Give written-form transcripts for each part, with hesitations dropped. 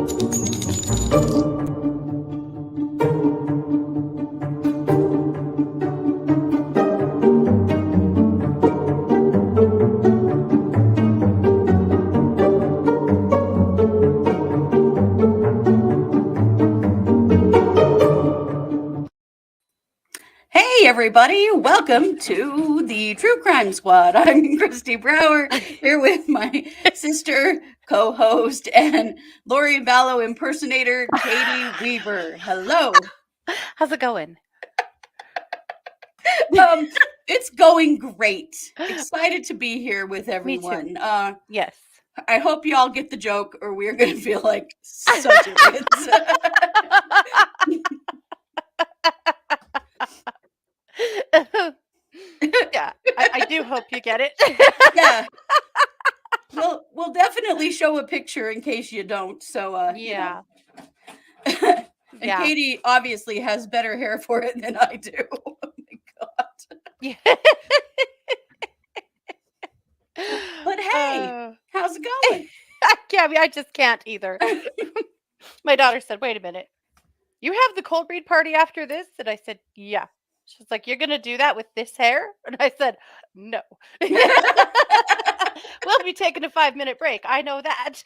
Hey, everybody. Welcome to the True Crime Squad. I'm Christy Brower here with my sister, co-host, and Lori Vallow impersonator, Katie Weaver. Hello. How's it going? It's going great. Excited to be here with everyone. Me too. Yes. I hope y'all get the joke or we're going to feel like such idiots. Yeah, I do hope you get it. Yeah. We'll definitely show a picture in case you don't. So, yeah. You know. And yeah. Katie obviously has better hair for it than I do. Oh my God. Yeah. But hey, how's it going? I just can't either. My daughter said, wait a minute. You have the cold read party after this? And I said, yeah. She's like, you're going to do that with this hair? And I said, no. We'll be taking a 5-minute break. I know that.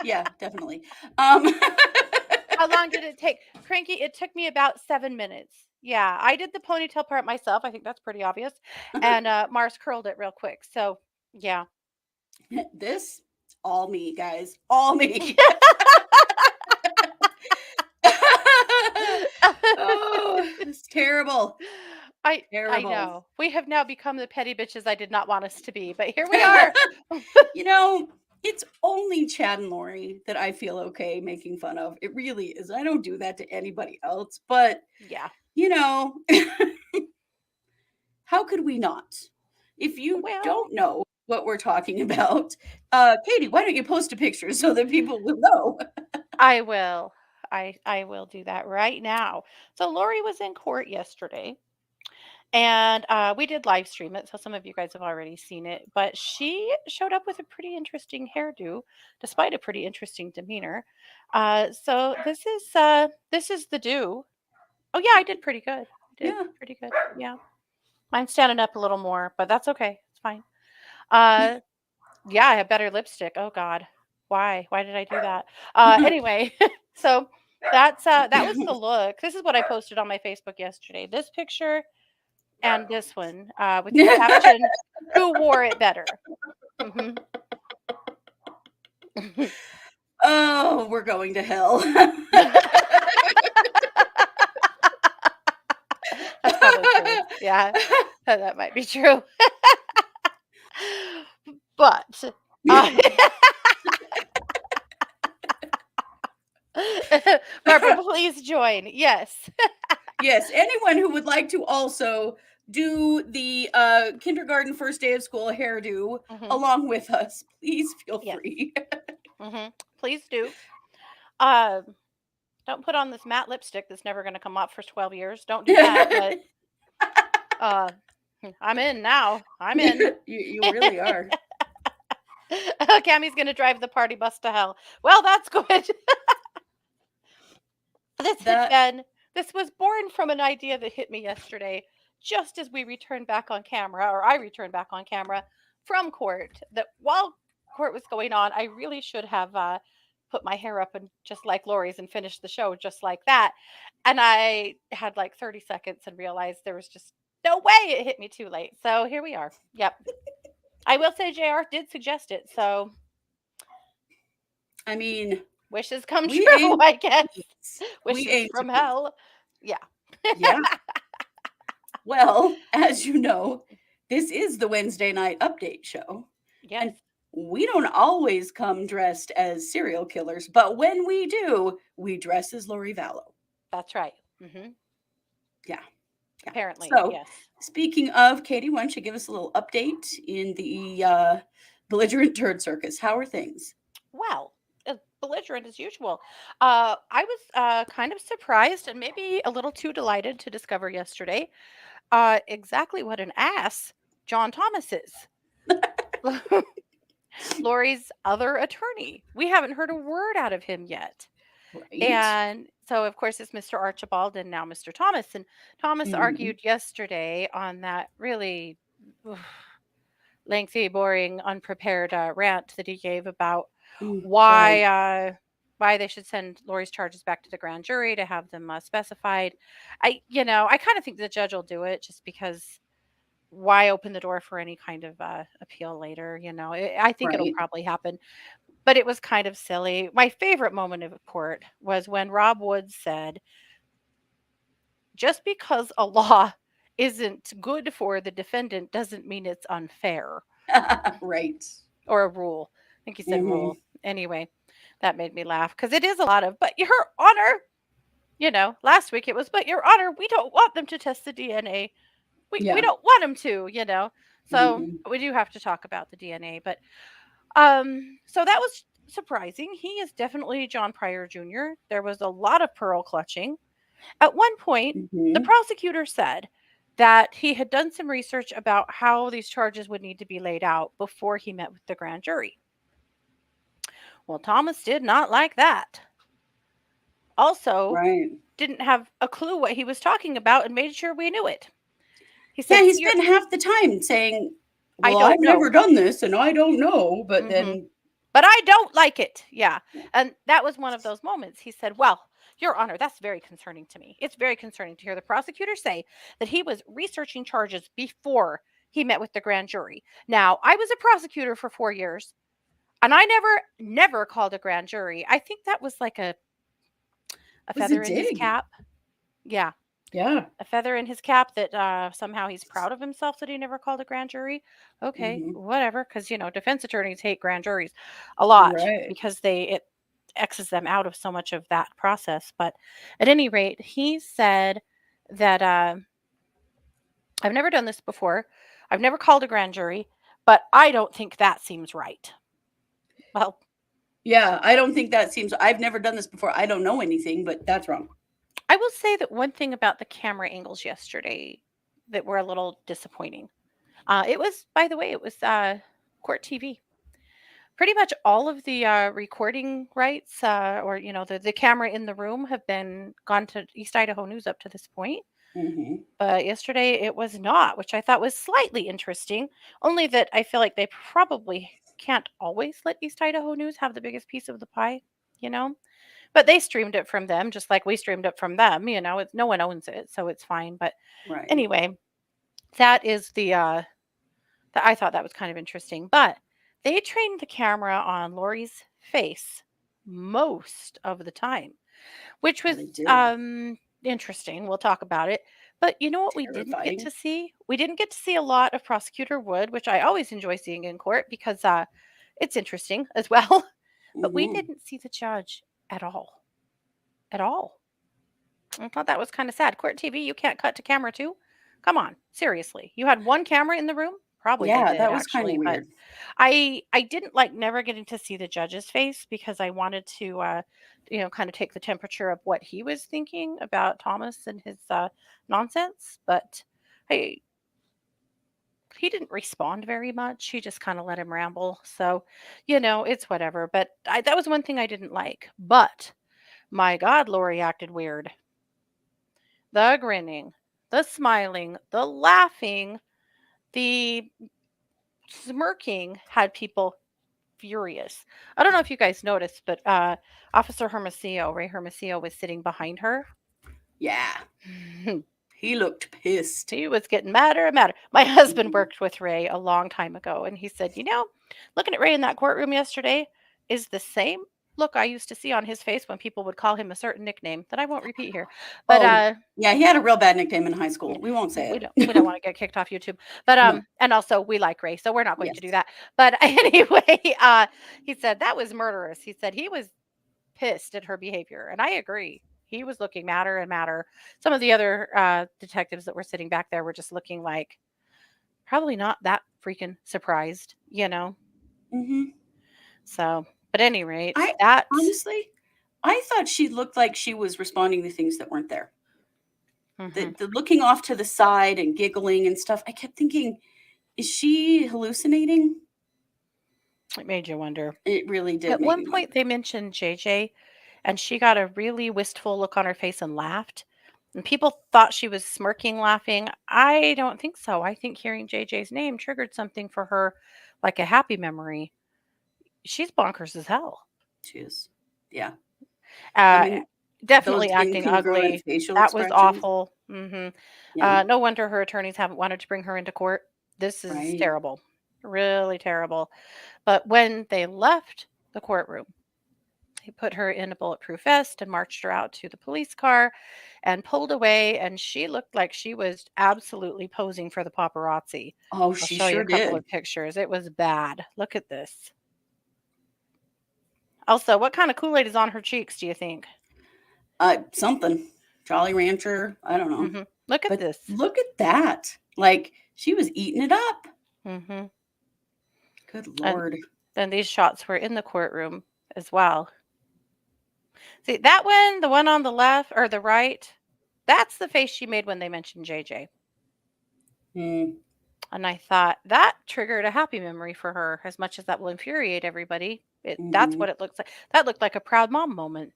Yeah, definitely. How long did it take? Cranky, it took me about 7 minutes. Yeah, I did the ponytail part myself. I think that's pretty obvious. And Mars curled it real quick. So, yeah. This, all me, guys. All me. Oh, it's terrible. Terrible. I know. We have now become the petty bitches I did not want us to be, but here we are. You know, it's only Chad and Lori that I feel okay making fun of. It really is. I don't do that to anybody else, but yeah, you know, how could we not? If you don't know what we're talking about, Katie, why don't you post a picture so that people will know? I will. I will do that right now. So Lori was in court yesterday. And we did live stream it, so some of you guys have already seen it. But she showed up with a pretty interesting hairdo, despite a pretty interesting demeanor. So this is the do. Oh yeah, I did pretty good. Pretty good. Yeah, mine's standing up a little more, but that's okay. It's fine. Yeah, I have better lipstick. Oh God, why? Why did I do that? Anyway, so that was the look. This is what I posted on my Facebook yesterday. This picture. And this one with the caption, who wore it better? Mm-hmm. Oh, we're going to hell. That's probably true. Yeah, that might be true. But Barbara, please join. Yes. Yes, anyone who would like to also do the kindergarten first day of school hairdo along with us, please feel free. Please do. Don't put on this matte lipstick that's never going to come off for 12 years. Don't do that. But I'm in now. I'm in. You really are. Cammie's going to drive the party bus to hell. Well, that's good. This was born from an idea that hit me yesterday, just as we returned back on camera, or I returned back on camera from court, that while court was going on, I really should have put my hair up and just like Lori's and finished the show just like that. And I had like 30 seconds and realized there was just no way it hit me too late. So here we are. Yep. I will say JR did suggest it. So, I mean, wishes come true, I guess. Wishes from hell. Yeah. Yeah. Well, as you know, this is the Wednesday night update show. Yes. And we don't always come dressed as serial killers, but when we do, we dress as Lori Vallow. That's right. Mm-hmm. Yeah. Apparently, so, yes. Speaking of, Katie, why don't you give us a little update in the belligerent turd circus? How are things? Well, belligerent as usual. I was kind of surprised and maybe a little too delighted to discover yesterday exactly what an ass John Thomas is. Lori's other attorney. We haven't heard a word out of him yet. Right. And so, of course, it's Mr. Archibald and now Mr. Thomas. And Thomas Mhm. argued yesterday on that really lengthy, boring, unprepared rant that he gave about Right. why they should send Lori's charges back to the grand jury to have them specified. I kind of think the judge will do it just because why open the door for any kind of appeal later? I think it'll Right. probably happen, but it was kind of silly. My favorite moment of court was when Rob Woods said, just because a law isn't good for the defendant doesn't mean it's unfair. Right. Or a rule. I think he said Mhm. rule. Anyway, that made me laugh because it is a lot of, but your honor, last week it was, but your honor, we don't want them to test the DNA. We Yeah. don't want them to. So Mhm. we do have to talk about the DNA. But so that was surprising. He is definitely John Pryor Jr. There was a lot of pearl clutching. At one point, the Mhm. prosecutor said that he had done some research about how these charges would need to be laid out before he met with the grand jury. Well, Thomas did not like that. Also, Right. didn't have a clue what he was talking about and made sure we knew it. He Yeah, said, he "You're, spent half the time saying, I "Well, I've don't never know." done this and I don't know," but hmm then But I don't like it. Yeah. yeah. And that was one of those moments. He said, "Well, Your Honor, that's very concerning to me. It's very concerning to hear the prosecutor say that he was researching charges before he met with the grand jury. Now, I was a prosecutor for 4 years and I never called a grand jury. I think that was like a It was a feather in his dig. cap. Yeah. Yeah. A feather in his cap that somehow he's proud of himself that he never called a grand jury. Okay, Mhm. whatever. Because defense attorneys hate grand juries a lot Right. because it X's them out of so much of that process. But at any rate, he said that I've never done this before. I've never called a grand jury, but I don't think that seems right. Well, Yeah, I don't think that seems I've never done this before. I don't know anything, but that's wrong. I will say that one thing about the camera angles yesterday that were a little disappointing. It was, by the way, it was Court TV. Pretty much all of the recording rights, or the camera in the room, have been gone to East Idaho News up to this point. Mhm. But yesterday it was not, which I thought was slightly interesting. Only that I feel like they probably can't always let East Idaho News have the biggest piece of the pie, you know. But they streamed it from them, just like we streamed it from them. It's no one owns it, so it's fine. But Right. anyway, that is the that I thought that was kind of interesting. But they trained the camera on Lori's face most of the time, which Yeah, was they did. interesting. We'll talk about it. But you know what we didn't get Terrifying. to see? We didn't get to see a lot of Prosecutor Wood, which I always enjoy seeing in court because it's interesting as well. But we Mhm. didn't see the judge at all. At all. I thought that was kind of sad. Court TV, you can't cut to camera too? Come on, seriously. You had one camera in the room? Probably they Yeah, did that was kind of actually, but weird. I didn't like never getting to see the judge's face because I wanted to kind of take the temperature of what he was thinking about Thomas and his nonsense, but I he didn't respond very much. He just kind of let him ramble. So, it's whatever, but that was one thing I didn't like. But my god, Lori acted weird. The grinning, the smiling, the laughing, the smirking had people furious. I don't know if you guys noticed, but Officer Ray Hermosillo, was sitting behind her. Yeah, he looked pissed. He was getting madder and madder. My husband Mhm. worked with Ray a long time ago, and he said, looking at Ray in that courtroom yesterday is the same look I used to see on his face when people would call him a certain nickname that I won't repeat here. But Oh, yeah, he had a real bad nickname in high yeah, school. We won't say we don't it. want to get kicked off YouTube. But No. and also we like Ray, so we're not going to do Yes. that. But anyway, he said that was murderous. He said he was pissed at her behavior, and I agree. He was looking madder and madder. Some of the other detectives that were sitting back there were just looking like probably not that freaking surprised. Mhm. So, but at any rate, I that honestly, I thought she looked like she was responding to things that weren't there. The mhm. the looking off to the side and giggling and stuff. I kept thinking, is she hallucinating? It made you wonder. It really did At make one me wonder. point, they mentioned JJ, and she got a really wistful look on her face and laughed. And people thought she was smirking, laughing. I don't think so. I think hearing JJ's name triggered something for her, like a happy memory. She's bonkers as hell. She is. Yeah. I Uh, mean, those Definitely acting incongruent ugly. facial That was expressions. awful. Yeah. No wonder her attorneys haven't wanted to bring her into court. This is Right. terrible. Really terrible. But when they left the courtroom, they put her in a bulletproof vest and marched her out to the police car and pulled away. And she looked like she was absolutely posing for the paparazzi. Oh, I'll she show you sure a couple did. of pictures. It was bad. Look at this. Also, what kind of Kool Aid is on her cheeks, do you think? Something. Jolly Rancher. I don't know. Look at But this. look at that. Like she was eating it up. hmm Good And Lord. then these shots were in the courtroom as well. See, that one, the one on the left or the right, that's the face she made when they mentioned JJ. Mm, And I thought that triggered a happy memory for her, as much as that will infuriate everybody. That's hmm. what it looks like. That looked like a proud mom moment.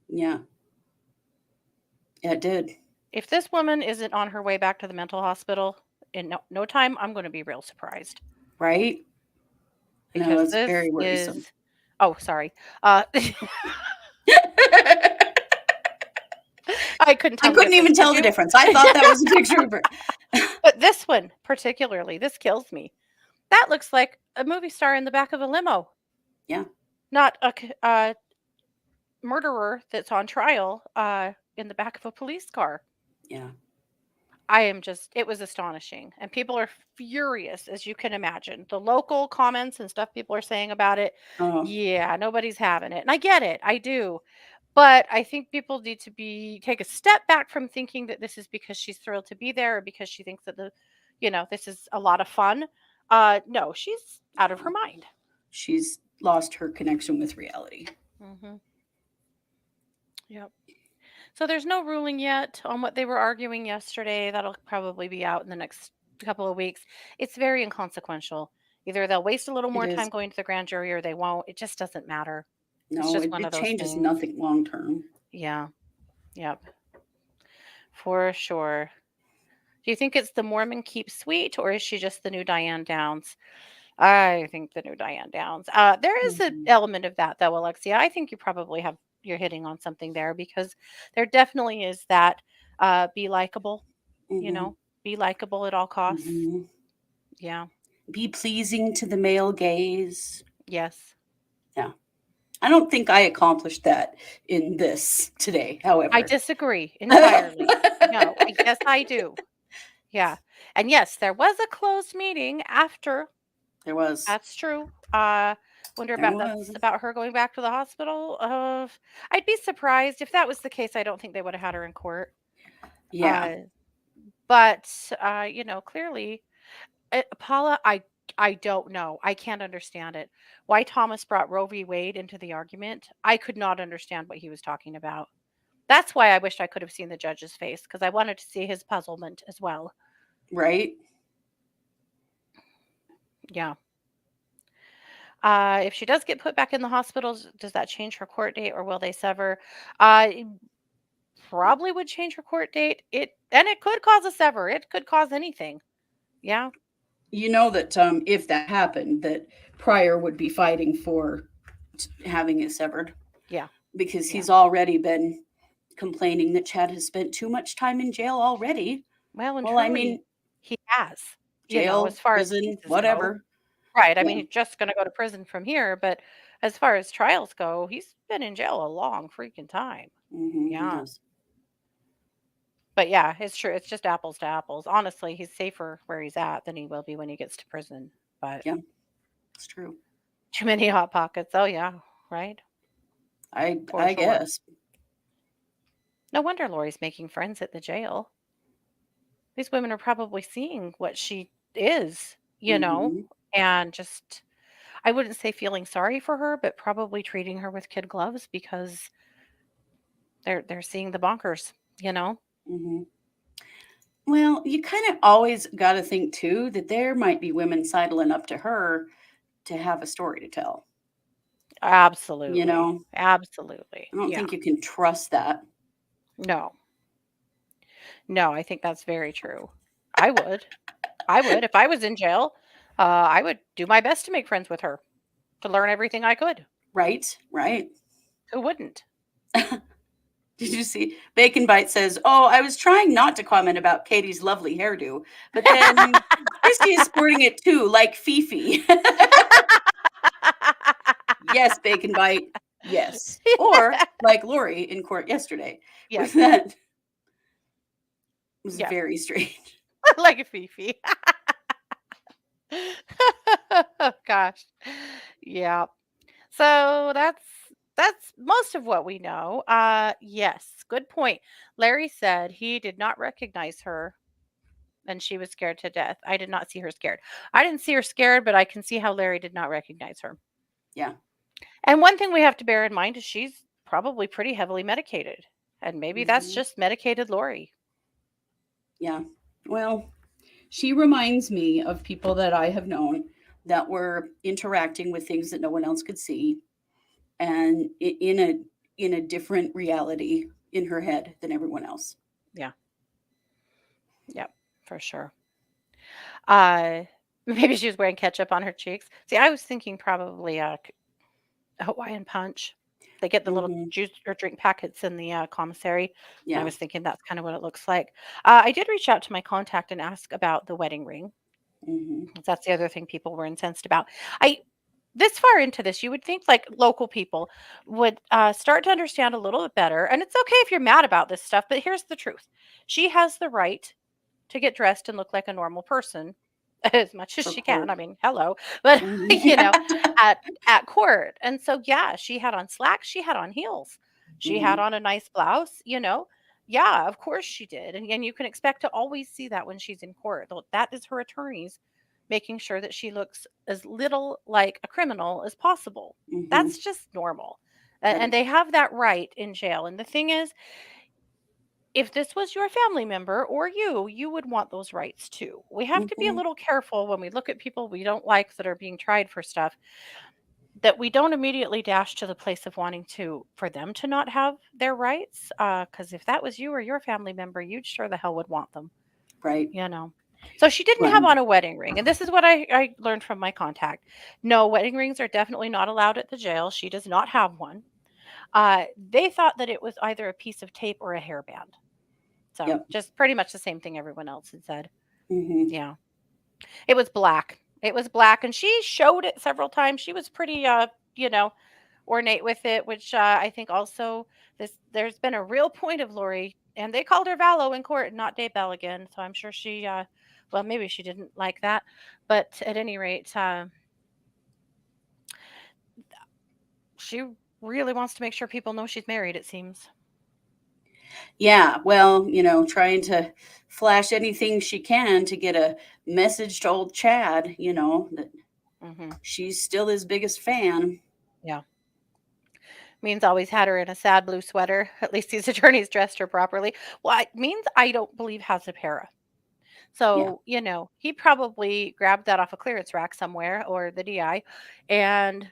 Yeah. Yeah, it did. If this woman isn't on her way back to the mental hospital in no time, I'm going to be real surprised Right? No, because it's this very worrisome. is. Oh, sorry. Uh, I couldn't I tell the couldn't difference. even Could tell the you? difference. I thought that was a picture of her. But this one particularly, this kills me. That looks like a movie star in the back of a limo, Yeah. not a murderer that's on trial in the back of a police car. Yeah. I am just, it was astonishing. And people are furious, as you can imagine. The local comments and stuff people are saying about it. Oh, Yeah, nobody's having it. And I get it. I do. But I think people need to take a step back from thinking that this is because she's thrilled to be there or because she thinks that this is a lot of fun. No, she's out of her mind. she's lost her connection with reality. hmm Yep. So there's no ruling yet on what they were arguing yesterday. That'll probably be out in the next couple of weeks. It's very inconsequential. Either they'll waste a little It more time is. going to the grand jury or they won't. It just doesn't matter. It's No, just it, one of it those changes things. nothing long term. Yeah. Yep. For sure. Do you think it's the Mormon keep sweet or is she just the new Diane Downs? I think the new Diane Downs. There is an Mm-hmm. element of that though, Alexia. I think you're hitting on something there because there definitely is that be likable, you Mm-hmm. know, be likable at all costs. Mm-hmm. Yeah. Be pleasing to the male gaze. Yes. Yeah. I don't think I accomplished that in this today, I however. disagree entirely. No, yes, I do. Yeah. And yes, there was a closed meeting after. There was. That's true. Wonder There about was. that's about her going back to the hospital. I'd be surprised if that was the case. I don't think they would have had her in court. Yeah. Uh, but clearly, Paula, I don't know. I can't understand it. Why Thomas brought Roe v. Wade into the argument? I could not understand what he was talking about. That's why I wished I could have seen the judge's face because I wanted to see his puzzlement as well. Right? Yeah. If she does get put back in the hospital, does that change her court date or will they sever? It probably would change her court date. It could cause a sever. It could cause anything. Yeah. You know that if that happened, that Pryor would be fighting for having it severed Yeah. because Yeah. he's already been complaining that Chad has spent too much time in jail already. Well, and Well, I truly, mean, he has. jail, As far as prison, cases go. whatever. Right. I mean, Yeah. he's just going to go to prison from here, but as far as trials go, he's been in jail a long freaking time. He Yeah. has. But yeah, it's true. It's just apples to apples. Honestly, he's safer where he's at than he will be when he gets to prison. But Yeah, it's true. too many hot pockets. Oh yeah, right. For I sure. guess. No wonder Lori's making friends at the jail. These women are probably seeing what she is, Hmm. and just I wouldn't say feeling sorry for her, but probably treating her with kid gloves because they're seeing the bonkers. Hmm. Well, you kind of always got to think too that there might be women sidling up to her to have a story to tell. Absolutely. You know, Absolutely. I don't Yeah. think you can trust that. No. No, I think that's very true. I would. I would. If I was in jail, I would do my best to make friends with her, to learn everything I could. Right? Right. Who wouldn't? Did you see? Bacon Bite says, "Oh, I was trying not to comment about Katie's lovely hairdo, but then Christy is sporting it too, like Fifi." Yes, Bacon Bite. Yes. Or like Lori in court yesterday. Yes. With that was Yes. very strange. Like a Fifi. Oh gosh. Yeah. So that's most of what we know. Yes, good point. Larry said he did not recognize her and she was scared to death. I did not see her scared. I didn't see her scared, but I can see how Larry did not recognize her. Yeah. And one thing we have to bear in mind is she's probably pretty heavily medicated. And maybe that's just medicated Lori. Yeah. Well, she reminds me of people that I have known that were interacting with things that no one else could see, and in a different reality in her head than everyone else. Yeah. Yep, for sure. Uh maybe she was wearing ketchup on her cheeks. See, I was thinking probably a Hawaiian punch. They get the little Mm-hmm. juice or drink packets in the commissary. And I Yeah. was thinking that's kind of what it looks like. I did reach out to my contact and ask about the wedding ring. Mm-hmm. That's the other thing people were incensed about. I this far into this, you would think like local people would start to understand a little bit better. And it's okay if you're mad about this stuff, but here's the truth: she has the right to get dressed and look like a normal person as much as For she can. court. I mean, hello, but you know, Mm-hmm. at at court. And so yeah, she had on slacks, she had on heels, she had on a nice blouse, you know. Yeah, of course she did. And you can expect to always see that when she's in court. That is her attorneys making sure that she looks as little like a criminal as possible. Mm-hmm. That's just normal. And Right. they have that right in jail. And the thing is, if this was your family member or you would want those rights too. We have to be a Mm-hmm. little careful when we look at people we don't like that are being tried for stuff, that we don't immediately dash to the place of wanting to for them to not have their rights. Because if that was you or your family member, you'd sure the hell would want them, Right. you know. So she didn't have Right. on a wedding ring. And this is what I learned from my contact. No, wedding rings are definitely not allowed at the jail. She does not have one. They thought that it was either a piece of tape or a hairband. So Yep. just pretty much the same thing everyone else had said. Mm-hmm. Yeah. It was black. It was black and she showed it several times. She was pretty you know, ornate with it, which I think also there's been a real point of Lori, and they called her Vallow in court, not Daybell again. So I'm sure she well, maybe she didn't like that, but at any rate, she really wants to make sure people know she's married, it seems. Yeah. Well, trying to flash anything she can to get a message to old Chad, that Hmm. she's still his biggest fan. Yeah. Means always had her in a sad blue sweater. At least these attorneys dressed her properly. Well, Means I don't believe has a para. Yeah. So, you know, he probably grabbed that off a clearance rack somewhere or the DI. And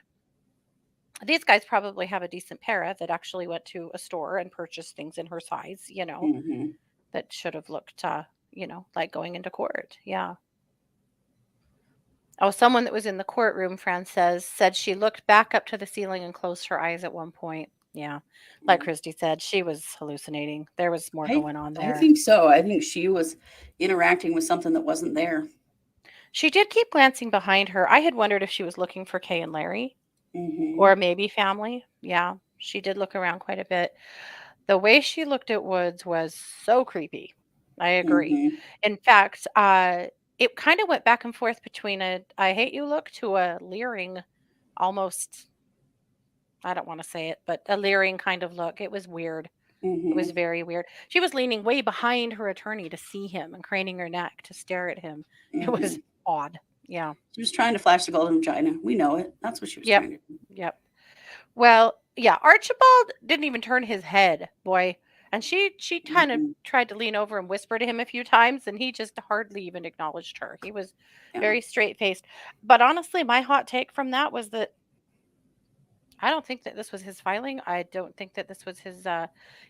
these guys probably have a decent para that actually went to a store and purchased things in her size, you know, Mm-hmm. that should have looked, like going into court. Yeah. Oh, someone that was in the courtroom, Fran said she looked back up to the ceiling and closed her eyes at one point. Yeah. Like Christy said, she was hallucinating. There was more I going on I there. think so. I think she was interacting with something that wasn't there. She did keep glancing behind her. I had wondered if she was looking for Kay and Larry Mm-hmm. or maybe family. Yeah. She did look around quite a bit. The way she looked at Woods was so creepy. I agree. Mm-hmm. In fact, it kind of went back and forth between a "I hate you" look to a leering, almost, I don't want to say it, but a leering kind of look. It was weird. It was Mm-hmm. very weird. She was leaning way behind her attorney to see him and craning her neck to stare at him. It Mm-hmm. was odd. Yeah. She was trying to flash the golden vagina. We know it. That's what she was Yep. trying to do. Yep. Well, yeah, Archibald didn't even turn his head, boy. And she kind of Mhm. tried to lean over and whisper to him a few times, and he just hardly even acknowledged her. He was Yeah. very straight faced. But honestly, my hot take from that was that I don't think that this was his filing. I don't think that this was his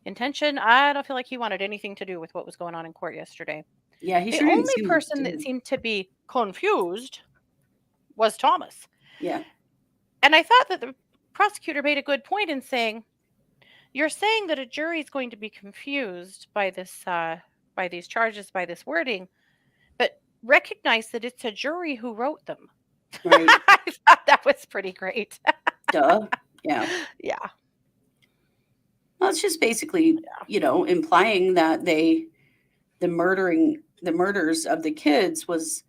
intention. I don't feel like he wanted anything to do with what was going on in court yesterday. Yeah, he The sure didn't only seem like person to that do. seemed to be confused was Thomas. Yeah. And I thought that the prosecutor made a good point in saying, "You're saying that a jury is going to be confused by these charges, by this wording, but recognize that it's a jury who wrote them." Right. I thought that was pretty great. Duh. Yeah. Yeah. Well, it's just basically, implying that the murders of the kids was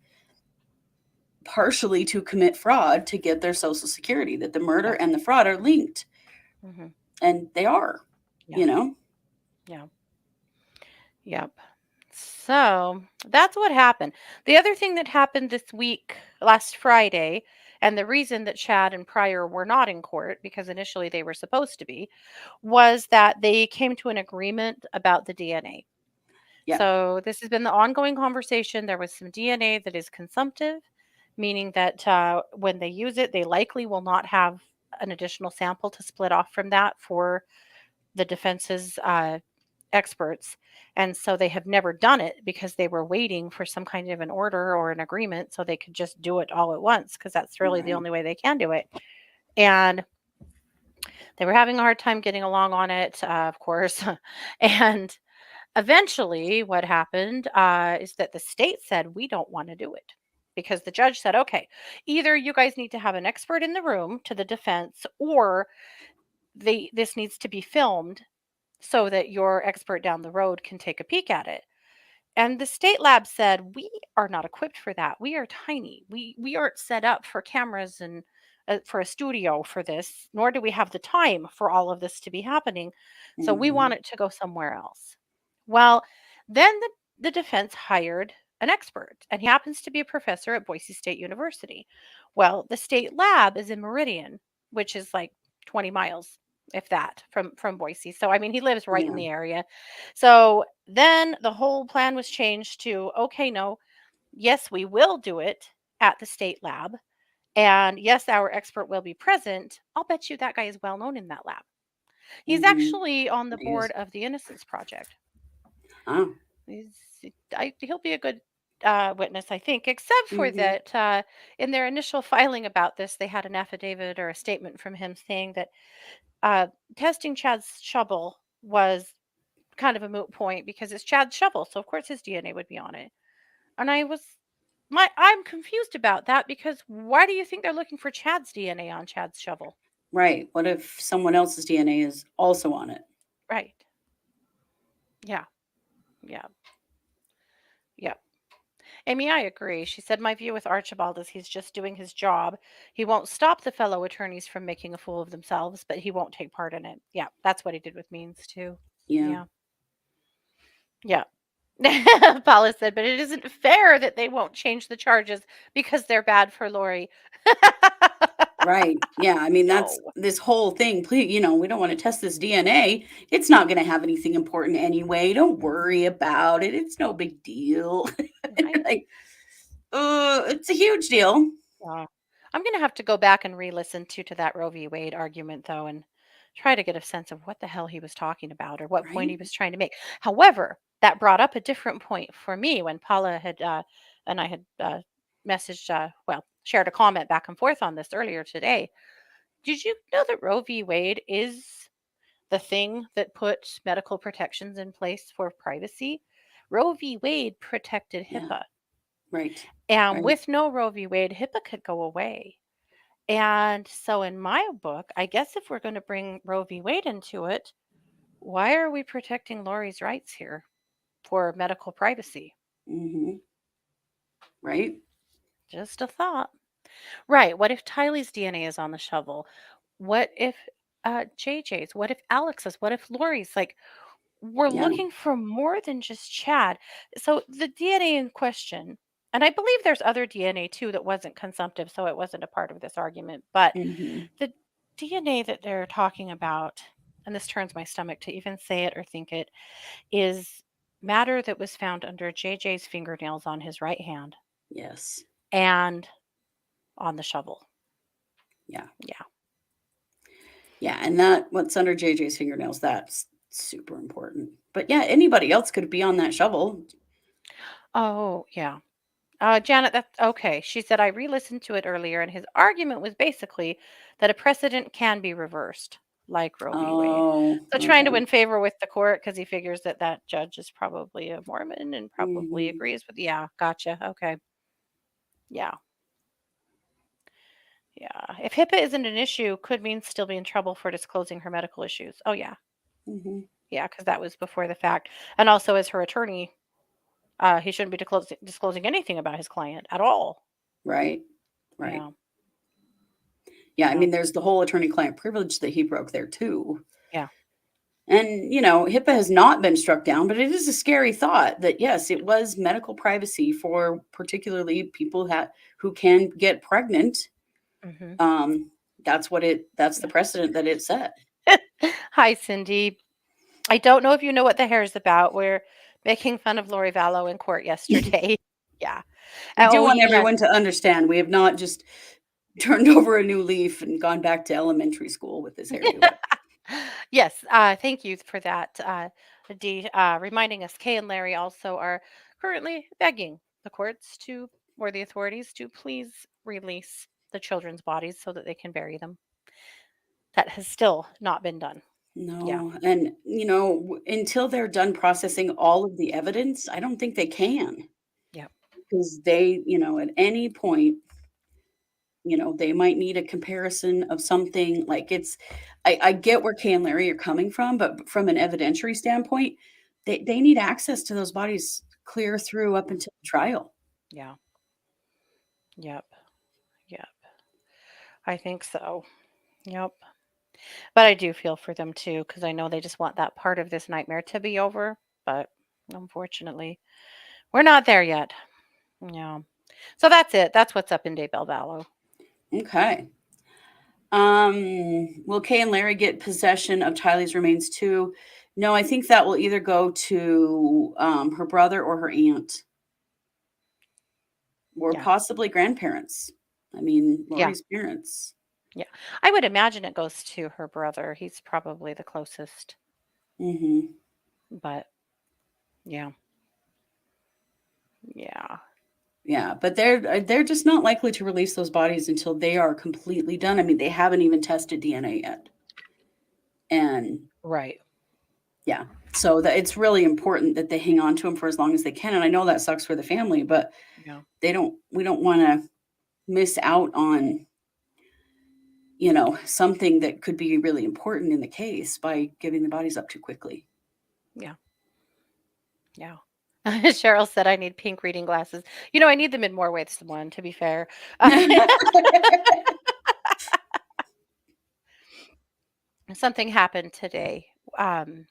partially to commit fraud to get their social security, that the murder Yep. and the fraud are linked. Hmm. And they are, Yeah. you know? Yeah. Yep. So that's what happened. The other thing that happened this week, last Friday, and the reason that Chad and Pryor were not in court, because initially they were supposed to be, was that they came to an agreement about the DNA. Yeah. So this has been the ongoing conversation. There was some DNA that is consumptive, meaning that when they use it, they likely will not have an additional sample to split off from that for the defense's experts. And so they have never done it because they were waiting for some kind of an order or an agreement so they could just do it all at once because that's really the Right. only way they can do it. And they were having a hard time getting along on it, of course. And eventually, what happened is that the state said, "We don't want to do it." Because the judge said, "Okay, either you guys need to have an expert in the room to the defense, or this needs to be filmed so that your expert down the road can take a peek at it." And the state lab said, "We are not equipped for that. We are tiny. We aren't set up for cameras and for a studio for this, nor do we have the time for all of this to be happening. So we Hmm. want it to go somewhere else." Well, then the defense hired an expert, and he happens to be a professor at Boise State University. Well, the state lab is in Meridian, which is like 20 miles, if that, from Boise. So I mean, he lives right in Yeah. the area. So then the whole plan was changed to, okay, no, yes, we will do it at the state lab. And yes, our expert will be present. I'll bet you that guy is well known in that lab. He's Hmm. actually on the He is. board of the Innocence Project. Oh. He's, he'll be a good witness, I think, except for Hmm. that in their initial filing about this, they had an affidavit or a statement from him saying that uh, testing Chad's shovel was kind of a moot point because it's Chad's shovel, so of course his DNA would be on it. And I'm confused about that because why do you think they're looking for Chad's DNA on Chad's shovel? Right. What if someone else's DNA is also on it? Right. Yeah. Yeah. Yeah. Amy, I agree. She said, "My view with Archibald is he's just doing his job. He won't stop the fellow attorneys from making a fool of themselves, but he won't take part in it." Yeah, that's what he did with Means too. Yeah. Yeah. Yeah. Paula said, "But it isn't fair that they won't change the charges because they're bad for Lori." Right. Yeah. I mean, that's No. this whole thing. Please, we don't want to test this DNA. It's not going to have anything important anyway. Don't worry about it. It's no big deal. Right. Like, it's a huge deal. Yeah. I'm gonna have to go back and re-listen to that Roe v. Wade argument though, and try to get a sense of what the hell he was talking about or what point Right. he was trying to make. However, that brought up a different point for me when Paula had and I had messaged, shared a comment back and forth on this earlier today. Did you know that Roe v. Wade is the thing that put medical protections in place for privacy? Roe v. Wade protected Yeah. HIPAA. Right. And Right. with no Roe v. Wade, HIPAA could go away. And so, in my book, I guess if we're going to bring Roe v. Wade into it, why are we protecting Lori's rights here for medical privacy? Hmm. Right. Just a thought. Right. What if Tylee's DNA is on the shovel? What if JJ's? What if Alex's? What if Lori's? Like, we're Yeah. looking for more than just Chad. So, the DNA in question, and I believe there's other DNA too that wasn't consumptive, so it wasn't a part of this argument, but Hmm. the DNA that they're talking about, and this turns my stomach to even say it or think it, is matter that was found under JJ's fingernails on his right hand Yes. and on the shovel. Yeah. Yeah. Yeah. And that, what's under JJ's fingernails, that's super important. But yeah, anybody else could be on that shovel. Oh, yeah. Janet, that's okay. She said, I re listened to it earlier, and his argument was basically that a precedent can be reversed, like Roe v. Wade. Oh, So, trying to okay. win favor with the court because he figures that that judge is probably a Mormon and probably Hmm. agrees with, yeah, gotcha. Okay. Yeah. Yeah. If HIPAA isn't an issue, could mean still be in trouble for disclosing her medical issues. Oh, yeah. Hmm. Yeah, because that was before the fact. And also, as her attorney, he shouldn't be disclosing anything about his client at all. Right. Right. Yeah. Yeah. I Yeah. mean, there's the whole attorney client privilege that he broke there too. Yeah. And, HIPAA has not been struck down, but it is a scary thought that, yes, it was medical privacy for particularly people who can get pregnant. Hmm. Um, that's the Yeah. precedent that it set. Hi, Cindy. I don't know if you know what the hair is about. We're making fun of Lori Vallow in court yesterday. Yeah. We do Oh, want yes. everyone to understand we have not just turned over a new leaf and gone back to elementary school with this hairdo. Yes. Thank you for that, Dee. Reminding us, Kay and Larry also are currently begging the courts to, or the authorities to please release the children's bodies so that they can bury them. That has still not been done. Yeah. No, and, until they're done processing all of the evidence, I don't think they can, Yeah. because they, at any point, they might need a comparison of something like I get where Kay and Larry are coming from, but from an evidentiary standpoint, they need access to those bodies clear through up until trial. Yeah. Yep. Yep. I think so. Yep. But I do feel for them too, because I know they just want that part of this nightmare to be over. But unfortunately, we're not there yet. Yeah. So that's it. That's what's up in Daybell Vallow. Okay. Will Kay and Larry get possession of Tylee's remains too? No, I think that will either go to her brother or her aunt, or Yeah. possibly grandparents. I mean, Yeah. Lori's parents. Yeah. I would imagine it goes to her brother. He's probably the closest. Hmm. But yeah. Yeah. Yeah, but they're just not likely to release those bodies until they are completely done. I mean, they haven't even tested DNA yet, and Right. yeah, so that it's really important that they hang on to them for as long as they can. And I know that sucks for the family, but Yeah. we don't want to miss out on something that could be really important in the case by giving the bodies up too quickly. Yeah. Yeah. Cheryl said I need pink reading glasses. I need them in more ways than one, to be fair. Something happened today. Hmm,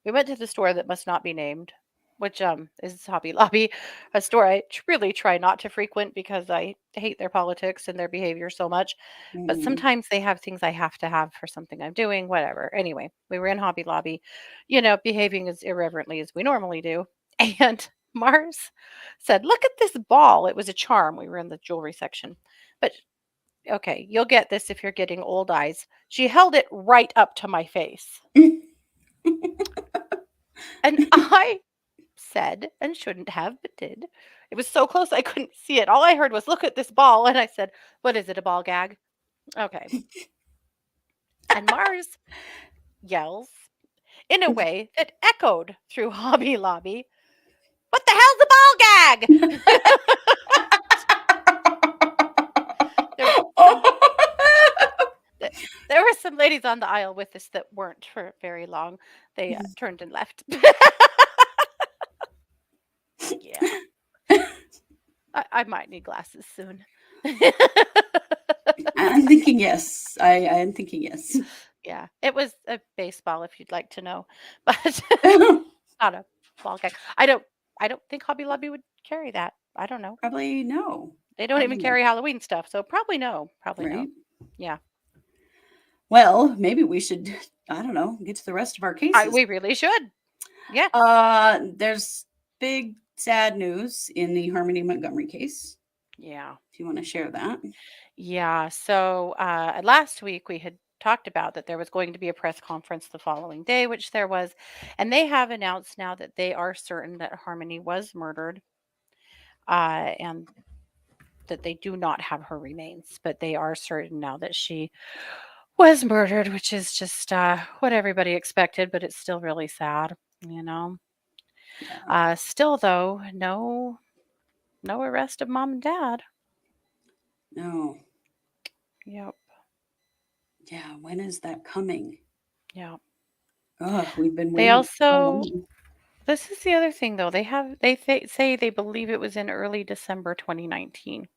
we went to the store that must not be named, which is Hobby Lobby, a store I really try not to frequent because I hate their politics and their behavior so much. But Mm. sometimes they have things I have to have for something I'm doing, whatever. Anyway, we were in Hobby Lobby, behaving as irreverently as we normally do. And Mars said, "Look at this ball." It was a charm. We were in the jewelry section. But okay, you'll get this if you're getting old eyes. She held it right up to my face. And I said, and shouldn't have, but did. It was so close I couldn't see it. All I heard was, "Look at this ball." And I said, "What is it, a ball gag?" Okay. And Mars yells in a way that echoed through Hobby Lobby, "What the hell's a ball gag?" there were some th- there were some ladies on the aisle with us that weren't for very long. They turned and left. Yeah. I might need glasses soon. I'm thinking yes. I am thinking yes. Yeah, it was a baseball, if you'd like to know, but not a ball gag. I don't think Hobby Lobby would carry that. I don't know. Probably no. They don't Probably even no. carry Halloween stuff, so probably no. Probably no. Right? Yeah. Well, maybe we should, I don't know, get to the rest of our cases. We really should. Yeah. There's big sad news in the Harmony Montgomery case. Yeah. If you want to share that. Yeah. So last week we had talked about that there was going to be a press conference the following day, which there was. And they have announced now that they are certain that Harmony was murdered, and that they do not have her remains, but they are certain now that she was murdered, which is just what everybody expected, but it's still really sad, you know. Yeah. Still, though, no arrest of mom and dad. No. Yep. Yeah. When is that coming? Yep. Oh, we've been They waiting so also, long. this is the other thing though. Say they believe it was in early December 2019.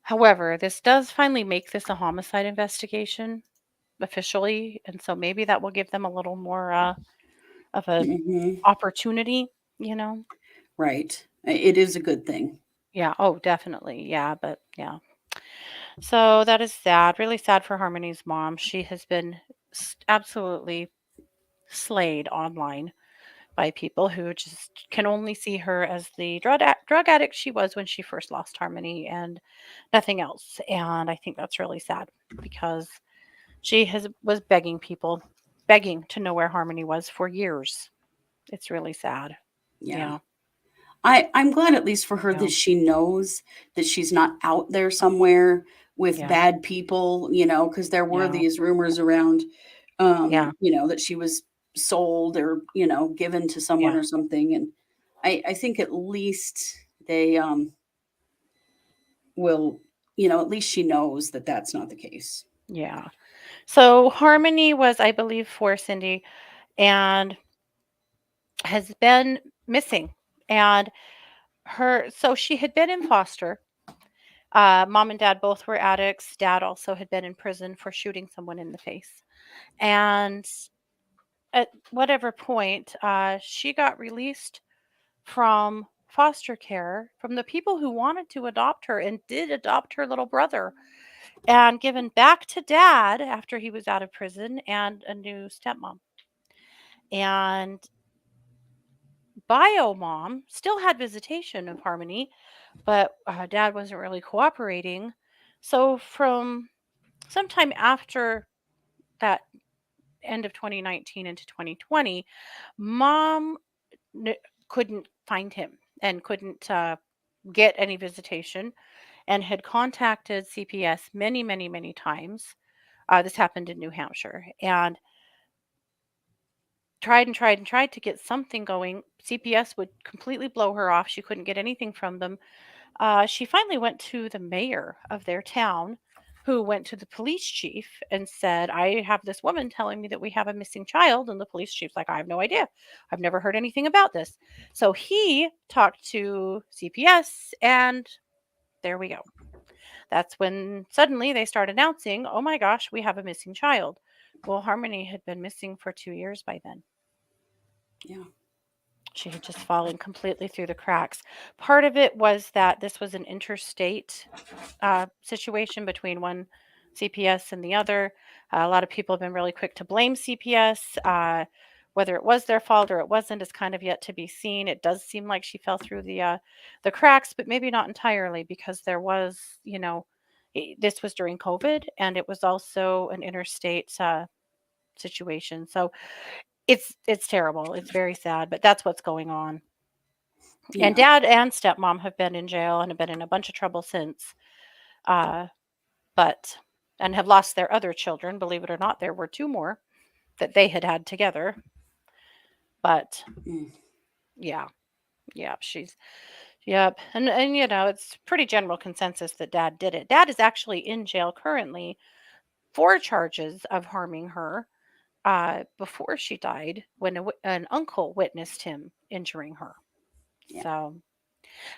However, this does finally make this a homicide investigation officially, and so maybe that will give them a little more of a Hmm. opportunity, you know. Right. It is a good thing. Yeah, oh, definitely. Yeah, but yeah. So that is sad, really sad for Harmony's mom. She has been absolutely slayed online by people who just can only see her as the drug addict she was when she first lost Harmony and nothing else. And I think that's really sad because she has was begging people, begging to know where Harmony was for years. It's really sad. Yeah. Yeah. I'm glad at least for her Yeah. that she knows that she's not out there somewhere with Yeah. bad people, because there were Yeah. these rumors around, Yeah. that she was sold or, given to someone Yeah. or something. And I think at least they will, at least she knows that that's not the case. Yeah. So Harmony was, I believe, for Cindy and has been missing. And so she had been in foster. Mom and dad both were addicts. Dad also had been in prison for shooting someone in the face. And at whatever point, she got released from foster care from the people who wanted to adopt her and did adopt her little brother and given back to dad after he was out of prison and a new stepmom. And bio mom still had visitation of Harmony, but dad wasn't really cooperating. So from sometime after that end of 2019 into 2020, mom n- couldn't find him and couldn't get any visitation and had contacted CPS many, many, many times. This happened in New Hampshire and tried and tried and tried to get something going. CPS would completely blow her off. She couldn't get anything from them. She finally went to the mayor of their town, who went to the police chief and said, I have this woman telling me that we have a missing child. And the police chief's like, I have no idea. I've never heard anything about this. So he talked to CPS, and there we go. That's when suddenly they start announcing, oh my gosh, we have a missing child. Well, Harmony had been missing for 2 years by then. Yeah. She had just fallen completely through the cracks. Part of it was that this was an interstate situation between one CPS and the other. A lot of people have been really quick to blame CPS. Whether it was their fault or it wasn't is kind of yet to be seen. It does seem like she fell through the cracks, but maybe not entirely because there was, this was during COVID and it was also an interstate situation. So it's terrible. It's very sad, but that's what's going on. And Yeah. dad and stepmom have been in jail and have been in a bunch of trouble since. Uh, but and have lost their other children. Believe it or not, there were two more that they had had together. But Mm. yeah, yeah, yep, and it's pretty general consensus that dad did it. Dad is actually in jail currently for charges of harming her before she died when an uncle witnessed him injuring her. Yeah. So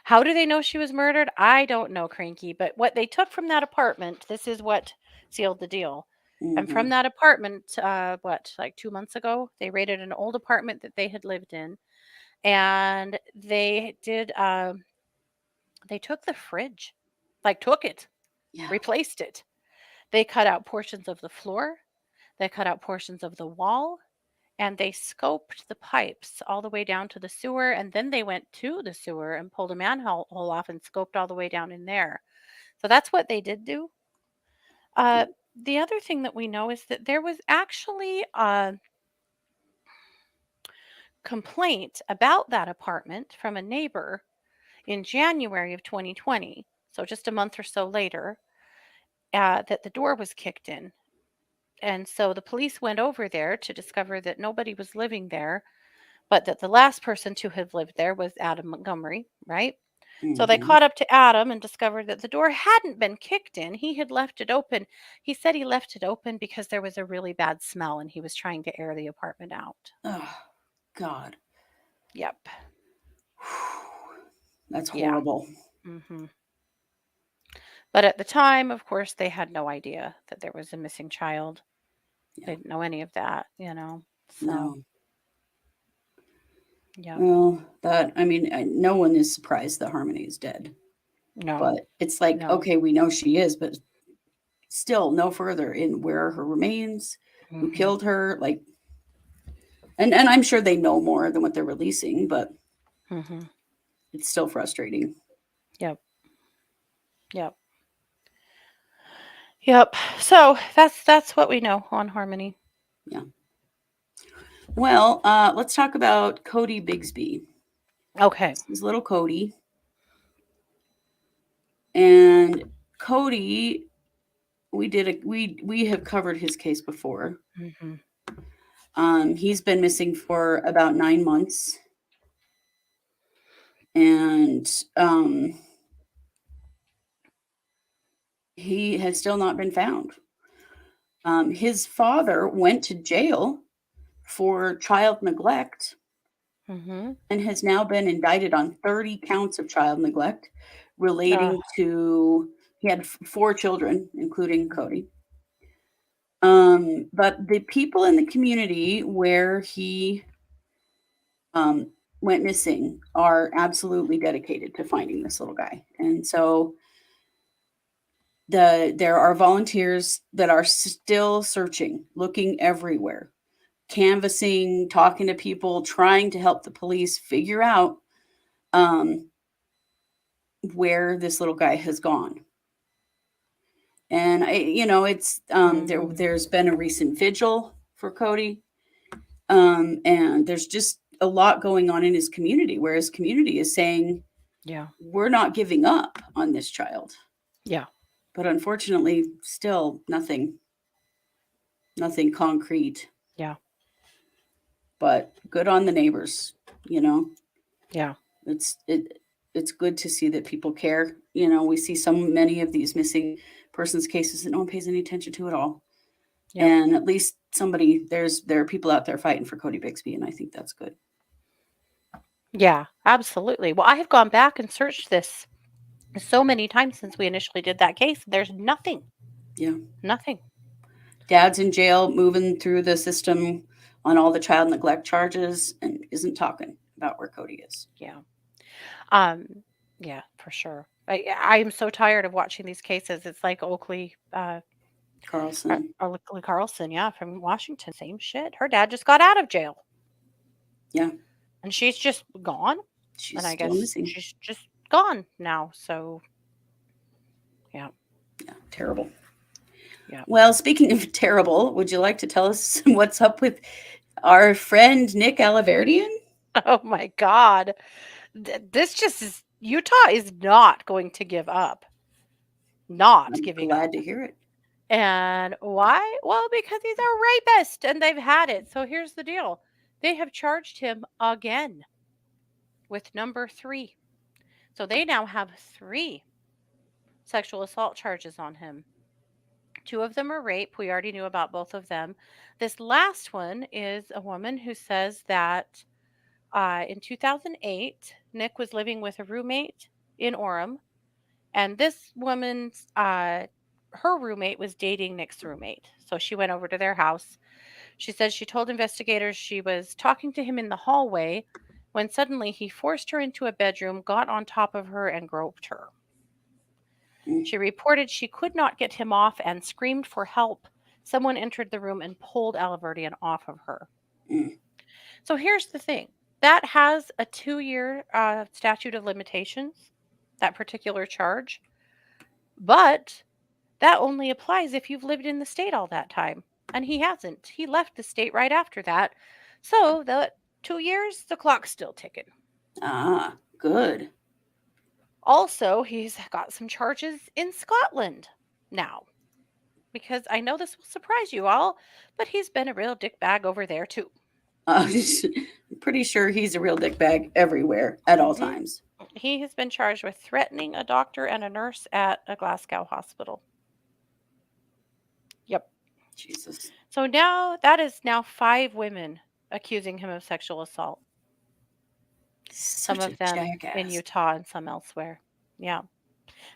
how do they know she was murdered? I don't know, Cranky. But what they took from that apartment, this is what sealed the deal. And from Hmm. that apartment, like 2 months ago, they raided an old apartment that they had lived in, and they did. They took the fridge, like took it, Yeah. replaced it. They cut out portions of the floor, they cut out portions of the wall, and they scoped the pipes all the way down to the sewer. And then they went to the sewer and pulled a manhole hole off and scoped all the way down in there. So that's what they did do. Uh, the other thing that we know is that there was actually a complaint about that apartment from a neighbor in January of 2020. So just a month or so later, that the door was kicked in. And so the police went over there to discover that nobody was living there, but that the last person to have lived there was Adam Montgomery, right? So they Mhm. caught up to Adam and discovered that the door hadn't been kicked in. He had left it open. He said he left it open because there was a really bad smell and he was trying to air the apartment out. Oh, God. Yep. That's Yeah. horrible. hmm But at the time, of course, they had no idea that there was a missing child. Yeah. They didn't know any of that, So, No. yep. Well, no one is surprised that Harmony is dead. No, But it's like, no. okay, we know she is, but still no further in where are her remains, who hmm killed her, like, and I'm sure they know more than what they're releasing, but hmm it's still frustrating. Yep. Yep. Yep. So that's what we know on Harmony. Yeah. Well, let's talk about Cody Bigsby. Okay. This is little Cody. And Cody, we have covered his case before. hmm He's been missing for about 9 months, and he has still not been found. His father went to jail for child neglect hmm and has now been indicted on 30 counts of child neglect relating to, he had 4 children, including Cody. But the people in the community where he um, went missing are absolutely dedicated to finding this little guy. And so there are volunteers that are still searching, looking everywhere, canvassing, talking to people, trying to help the police figure out um, where this little guy has gone. And it's there's been a recent vigil for Cody, and there's just a lot going on in his community, where his community is saying, Yeah. we're not giving up on this child. Yeah. But unfortunately, still nothing concrete. Yeah. But good on the neighbors, you know. Yeah. It's good to see that people care. We see so many of these missing persons cases that no one pays any attention to at all. Yep. And at least there are people out there fighting for Cody Bigsby, and I think that's good. Yeah, absolutely. Well, I have gone back and searched this so many times since we initially did that case. There's nothing. Yeah. Nothing. Dad's in jail, moving through the system on all the child neglect charges, and isn't talking about where Cody is. Yeah. Um, yeah, for sure. I am so tired of watching these cases. It's like Oakley, Carlson. Oakley Carlson, yeah, from Washington. Same shit. Her dad just got out of jail. Yeah. And she's just gone. She's And I still guess missing. she's just gone now. So, yeah. Yeah. Terrible. Yeah. Well, speaking of terrible, would you like to tell us what's up with our friend Nick Alvardian? Oh my God. This just is, Utah is not going to give up. Not I'm giving glad up. to hear it. And why? Well, because he's a rapist and they've had it. So here's the deal. They have charged him again with number 3. So they now have 3 sexual assault charges on him. 2 of them are rape. We already knew about both of them. This last one is a woman who says that in 2008, Nick was living with a roommate in Orem. And this woman's, her roommate was dating Nick's roommate. So she went over to their house. She says she told investigators she was talking to him in the hallway when suddenly he forced her into a bedroom, got on top of her, and groped her. She reported she could not get him off and screamed for help. Someone entered the room and pulled Alvardian off of her. Mm. So here's the thing. That has a 2-year statute of limitations, that particular charge. But that only applies if you've lived in the state all that time. And he hasn't. He left the state right after that. So the 2 years, the clock's still ticking. Ah, good. Also, he's got some charges in Scotland now. Because I know this will surprise you all, but he's been a real dickbag over there too. I'm pretty sure he's a real dickbag everywhere at all Mhm. times. He has been charged with threatening a doctor and a nurse at a Glasgow hospital. Yep. Jesus. So now that is now 5 women accusing him of sexual assault. Some Such a of them in jackass. Utah and some elsewhere. Yeah.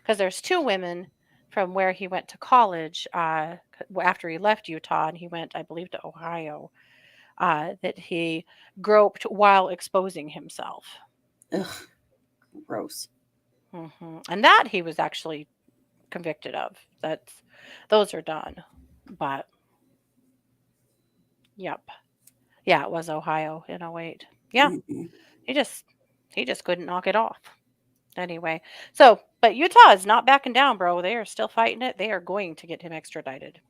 Because there's 2 women from where he went to college after he left Utah and he went, I believe, to Ohio, that he groped while exposing himself. Ugh, gross. And that he was actually convicted of. Those are done. But yep. Yeah, it was Ohio in 08. Yeah. Mm-mm. He just couldn't knock it off. Anyway. So, but Utah is not backing down, bro. They are still fighting it. They are going to get him extradited.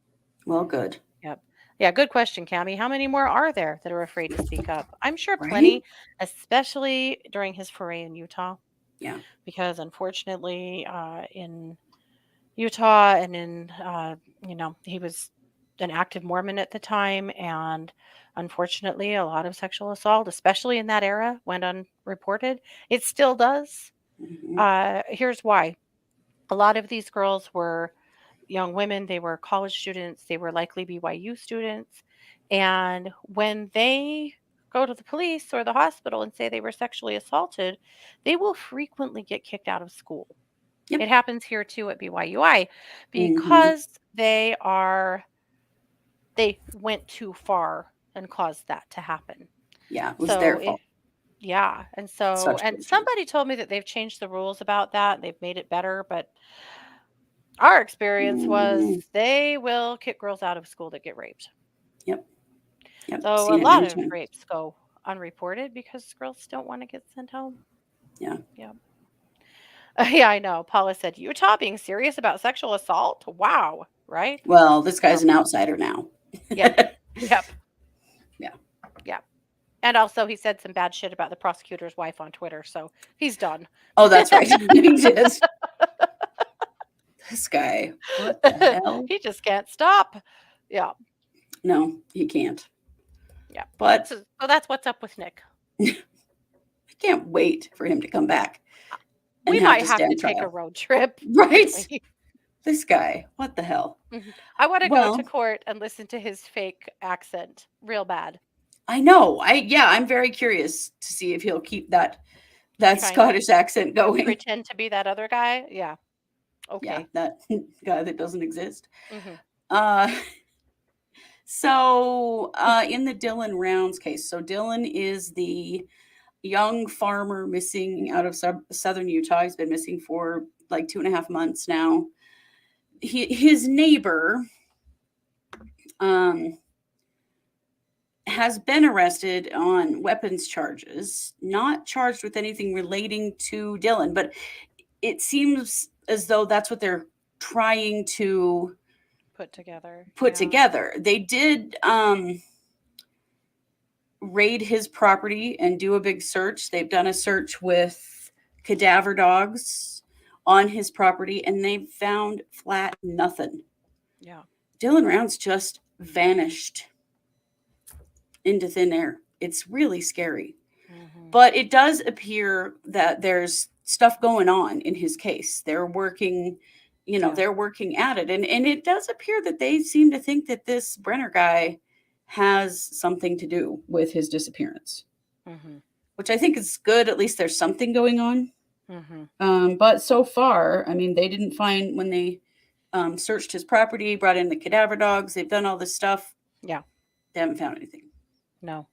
Well, good. Yep. Yeah, good question, Cammie. How many more are there that are afraid to speak up? I'm sure Right? plenty, especially during his foray in Utah. Yeah. Because unfortunately, in Utah and in, he was an active Mormon at the time. And unfortunately, a lot of sexual assault, especially in that era, went unreported. It still does. Mm-hmm. Here's why. A lot of these girls were young women, they were college students, they were likely BYU students. And when they go to the police or the hospital and say they were sexually assaulted, they will frequently get kicked out of school. It Yep. happens here too at BYUI Mm-hmm. because they went too far and caused that to happen. Yeah, it was So their if fault. yeah, and Such bullshit. somebody told me that they've changed the rules about that. They've made it better, but our experience was Mm, they will kick girls out of school that get raped. yep. Yep. So a Seen it lot many of times. rapes go unreported because girls don't want to get sent home. Yeah. Yeah. Yeah, I know. Paula said, Utah being serious about sexual assault? Wow. Right? Well, this So, guy's an outsider now. yep. Yep. Yeah. Yep. And also, he said some bad shit about the prosecutor's wife on Twitter. So he's done. Oh, that's right. He did. This guy. What the hell? He just can't stop. Yeah. No, he can't. Yeah. But So that's what's up with Nick. I can't wait for him to come back and We have might to have to stand take a trial. road trip. Right? Really. This guy. What the hell? I want to go Well, to court and listen to his fake accent real bad. I know. I'm very curious to see if he'll keep that Trying to Scottish accent going. pretend to be that other guy. Yeah. Yeah, Okay. that guy that doesn't exist. hmm Uh So, in the Dylan Rounds case, so Dylan is the young farmer missing out of southern Utah. He's been missing for like 2.5 months now. His neighbor um, has been arrested on weapons charges, not charged with anything relating to Dylan, but it seems as though that's what they're trying to Put together. put Yeah. together. They did raid his property and do a big search. They've done a search with cadaver dogs on his property and they found flat nothing. Yeah. Dylan Rounds just vanished into thin air. It's really scary. hmm But it does appear that there's stuff going on in his case. They're working, Yeah. they're working at it. And it does appear that they seem to think that this Brenner guy has something to do with his disappearance, hmm which I think is good. At least there's something going on. hmm But so far, I mean, they didn't find when they searched his property, brought in the cadaver dogs, they've done all this stuff. Yeah. They haven't found anything. No.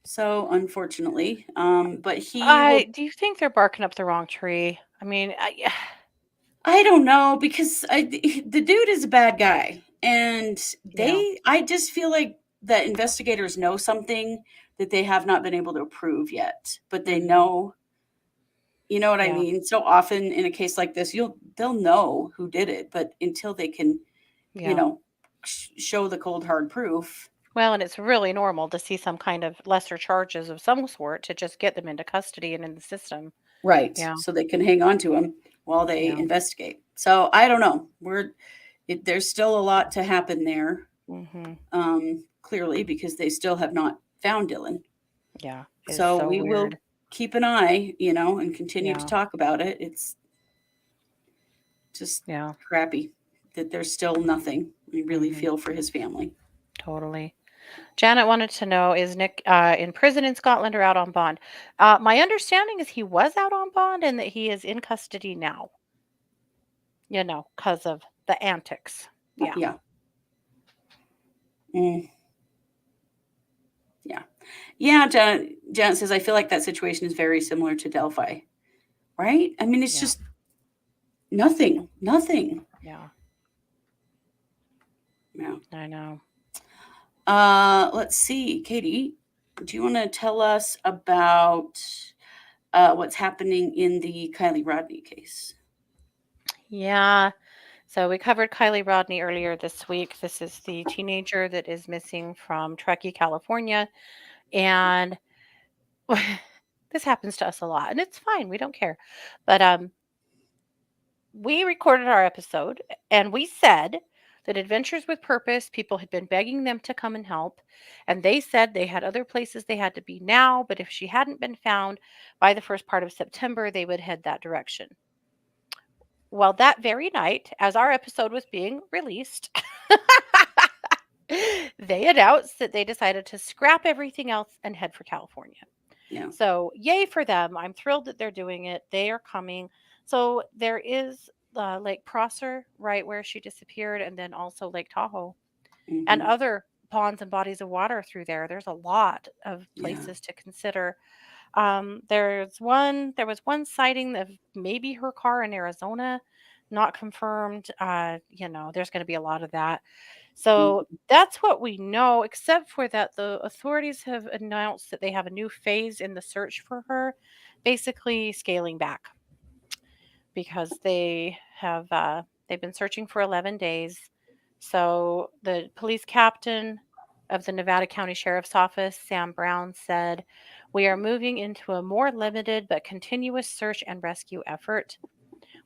So unfortunately, but he will. Do you think they're barking up the wrong tree? I mean, I don't know because the dude is a bad guy, and Yeah. I just feel like that investigators know something that they have not been able to prove yet, but they Mhm. know, you know what I Yeah. mean? So often in a case like this, they'll know who did it, but until they can, you Yeah. know, show the cold hard proof, Well, and it's really normal to see some kind of lesser charges of some sort to just get them into custody and in the system. right? Yeah. So they can hang on to them while they Yeah. investigate. So I don't know. There's still a lot to happen there, Mhm. clearly, because they still have not found Dylan. Yeah. It's So so we will weird. keep an eye, and continue to Yeah. talk about it. It's just Yeah. crappy that there's still nothing. We really Mhm. feel for his family. Totally. Janet wanted to know, is Nick in prison in Scotland or out on bond? My understanding is he was out on bond and that he is in custody now, because of the antics. Yeah. Yeah. Mm, yeah. Yeah. Janet says, I feel like that situation is very similar to Delphi, right? I mean, it's Yeah. just nothing, nothing. Yeah. Yeah. I know. Let's see, Katie, do you want to tell us about what's happening in the Kylie Rodney case? Yeah. So we covered Kylie Rodney earlier this week. This is the teenager that is missing from Truckee, California. And this happens to us a lot, and it's fine. We don't care. But we recorded our episode and we said that Adventures with Purpose, people had been begging them to come and help. And they said they had other places they had to be now, but if she hadn't been found by the first part of September, they would head that direction. Well, that very night, as our episode was being released, they announced that they decided to scrap everything else and head for California. Yeah. So, yay for them. I'm thrilled that they're doing it. They are coming. So, there is Lake Prosser, right where she disappeared, and then also Lake Tahoe and Hmm. other ponds and bodies of water through there. There's a lot of Yeah. places to consider. There was one sighting of maybe her car in Arizona, not confirmed. There's going to be a lot of that. So Mhm. that's what we know, except for that the authorities have announced that they have a new phase in the search for her, basically scaling back because they've been searching for 11 days. So the police captain of the Nevada County Sheriff's Office, Sam Brown, said, "We are moving into a more limited but continuous search and rescue effort.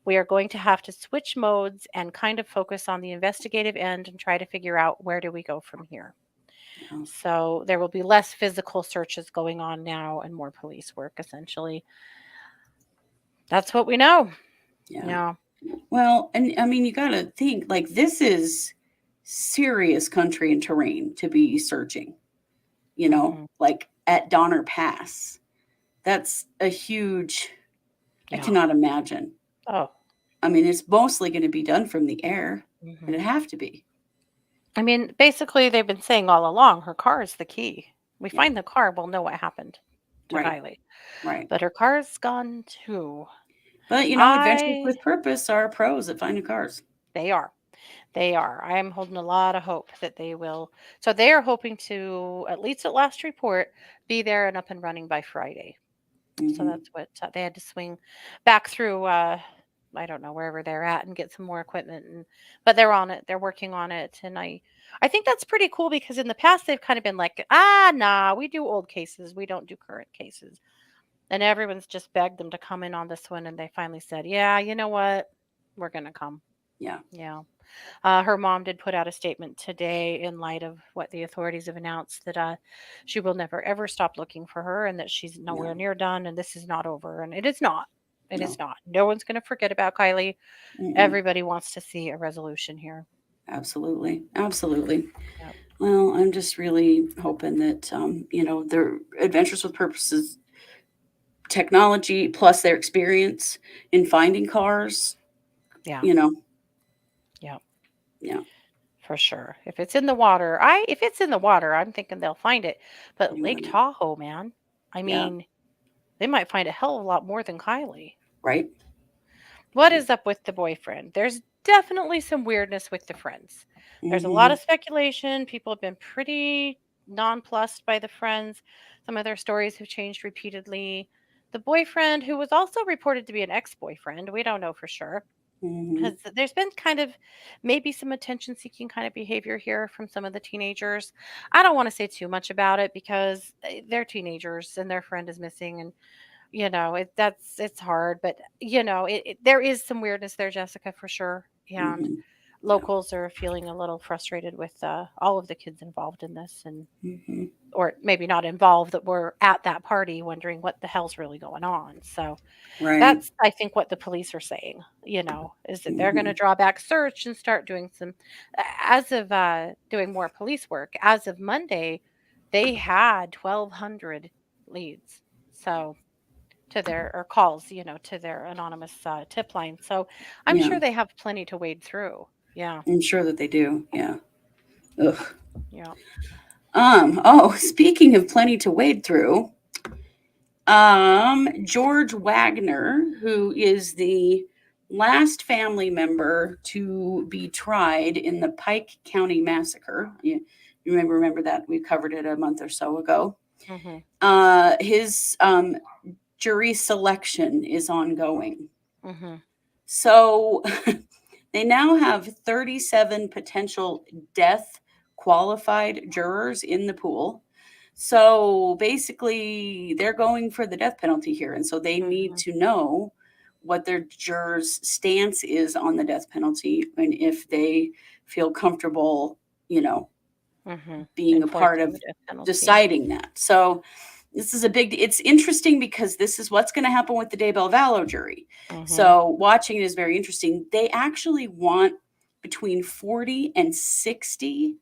We are going to have to switch modes and kind of focus on the investigative end and try to figure out where do we go from here." Yeah. So there will be less physical searches going on now and more police work, essentially. That's what we know. Yeah. Yeah. Well, and I mean, you got to think like this is serious country and terrain to be searching, Hmm. like at Donner Pass. That's a huge, I Yeah. cannot imagine. Oh. I mean, it's mostly going to be done from the air. Hmm. It'd have to be. I mean, basically, they've been saying all along her car is the key. We Yeah. find the car, we'll know what happened to Right. Kylie. Right. But her car's gone too. But, Adventures I, with Purpose are pros at finding cars. they are. They are. I'm holding a lot of hope that they will. So they are hoping to, at least at last report, be there and up and running by Friday. So Hmm. that's what they had to swing back through. I don't know wherever they're at and get some more equipment. But they're on it. They're working on it, and I think that's pretty cool because in the past they've kind of been like, nah, we do old cases, we don't do current cases, and everyone's just begged them to come in on this one, and they finally said, yeah, you know what, we're gonna come. Yeah. Yeah. Her mom did put out a statement today in light of what the authorities have announced that she will never ever stop looking for her and that she's Yeah. nowhere near done and this is not over. And it is not. It is No. not. No one's going to forget about Kylie. Mm-mm. Everybody wants to see a resolution here. Absolutely. Absolutely. Yep. Well, I'm just really hoping that, their Adventures with Purposes technology plus their experience in finding cars, Yeah. you know, Yeah. yeah, For sure. If it's in the water, I'm thinking they'll find it. But you Lake wanna, Tahoe, man, I yeah, mean, they might find a hell of a lot more than Kylie. right. What is up with the boyfriend? There's definitely some weirdness with the friends. There's a lot Mm-hmm. of speculation. People have been pretty nonplussed by the friends. Some of their stories have changed repeatedly. The boyfriend, who was also reported to be an ex boyfriend, we don't know for sure. Mm-hmm. Because there's been kind of maybe some attention seeking kind of behavior here from some of the teenagers. I don't want to say too much about it because they're teenagers and their friend is missing, and it's hard, but there is some weirdness there, Jessica, for sure. And Mm-hmm. Yeah. locals are feeling a little frustrated with all of the kids involved in this, and Mm-hmm. or maybe not involved, that were at that party, wondering what the hell's really going on. So Right. that's, I think, what the police are saying. Is that they're going Mm-hmm. to draw back search and start doing some, as of doing more police work. As of Monday, they had 1,200 leads. So to their, or calls, to their anonymous tip line. So I'm Yeah. sure they have plenty to wade through. Yeah. I'm sure that they do. Yeah. Ugh. Yeah. Oh, speaking of plenty to wade through, George Wagner, who is the last family member to be tried in the Pike County massacre. You remember that we covered it a month or so ago. Mm-hmm. His jury selection is ongoing. Mm-hmm. So they now have 37 potential death qualified jurors in the pool. So basically, they're going for the death penalty here. And so they need Mm-hmm. to know what their jurors' stance is on the death penalty and if they feel comfortable, you know, Mm-hmm. being a part Enforcing of the death penalty. deciding that. So this is it's interesting because this is what's going to happen with the Daybell Vallow jury. Mm-hmm. So watching it is very interesting. They actually want between 40 and 60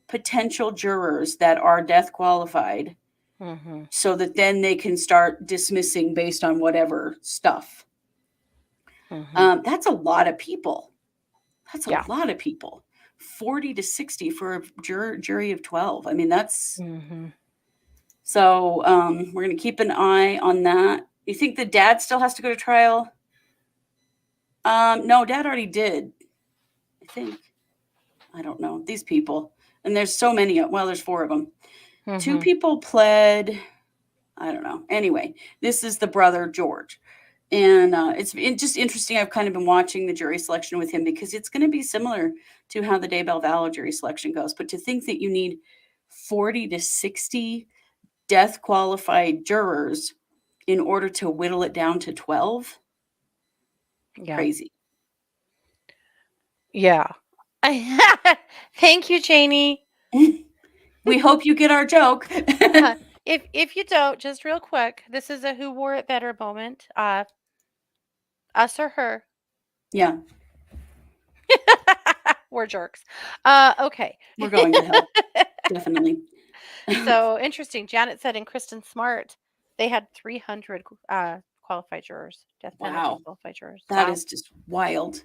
potential jurors that are death qualified Mm-hmm. so that then they can start dismissing based on whatever stuff. Mm-hmm. That's a lot of people. That's a Yeah. lot of people. 40 to 60 for a jury of 12. I mean, that's Mm-hmm. so we're going to keep an eye on that. You think the dad still has to go to trial? No, dad already did. I think. I don't know. These people. And there's so many. Well, there's four of them. Two Mm-hmm. people pled. I don't know. Anyway, this is the brother, George. And it's just interesting. I've kind of been watching the jury selection with him because it's going to be similar to how the Daybell Vallow jury selection goes. But to think that you need 40 to 60 death qualified jurors in order to whittle it down to 12, Yeah. crazy. Yeah. Thank you, Janie. We hope you get our joke. If you don't, just real quick, this is a who wore it better moment. Us or her. Yeah, We're jerks. Okay. we're going to hell, definitely. So interesting. Janet said in Kristen Smart, they had 300 qualified jurors, death penalty Wow, qualified jurors. that Wow. is just wild,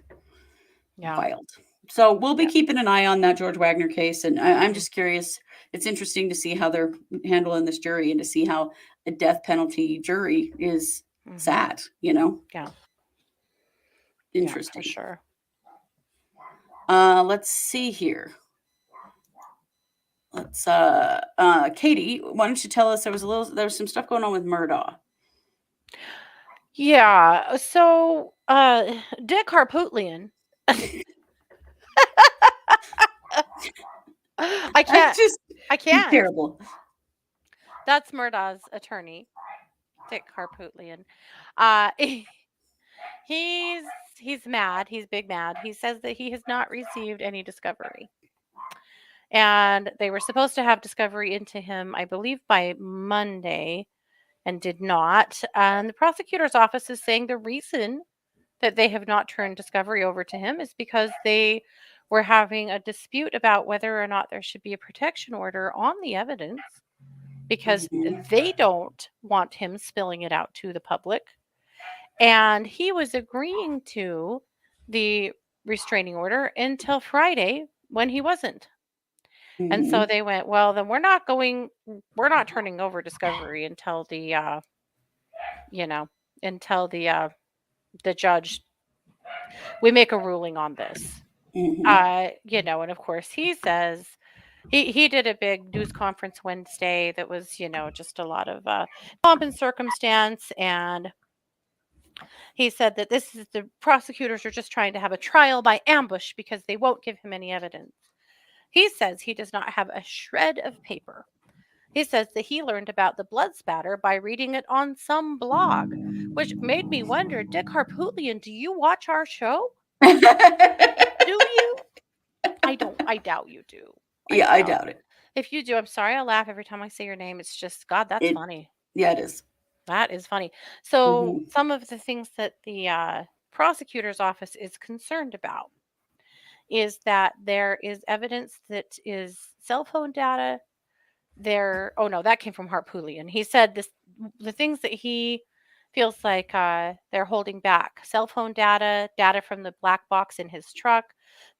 Yeah. wild. So we'll be Yeah. keeping an eye on that George Wagner case, and I'm Hmm. just curious. It's interesting to see how they're handling this jury and to see how a death penalty jury is Hmm. sat. You know, Yeah. Yeah, for interesting. sure. Let's see here. Let's Katie, why don't you tell us there was some stuff going on with Murdaugh. Yeah. So, Dick Harpootlian. I That's can't. just I can't. terrible. That's Murdaugh's attorney, Dick Harpootlian. Uh, he's he's mad. He's big mad. He says that he has not received any discovery, and they were supposed to have discovery into him, I believe, by Monday, and did not. And the prosecutor's office is saying the reason that they have not turned discovery over to him is because they were having a dispute about whether or not there should be a protection order on the evidence, because Mhm. they don't want him spilling it out to the public. And he was agreeing to the restraining order until Friday when he wasn't. And so Mhm. they went, well, then we're not turning over discovery until the, you know, until the the judge, we make a ruling on this. Mm-hmm. And of course he says he did a big news conference Wednesday that was, just a lot of pomp and circumstance, and he said that this is the prosecutors are just trying to have a trial by ambush because they won't give him any evidence. He says he does not have a shred of paper. He says that he learned about the blood spatter by reading it on some blog, which made me wonder, Dick Harpootlian, do you watch our show? Do you? I doubt you do. Yeah, I doubt it. If you do, I'm sorry I laugh every time I say your name. It's just, God, that's It funny. Yeah, it is. That is funny. So, Mm-hmm. some of the things that the prosecutor's office is concerned about is that there is evidence that is cell phone data. Oh no, that came from Harpootlian. He said the things that he feels like they're holding back: cell phone data from the black box in his truck,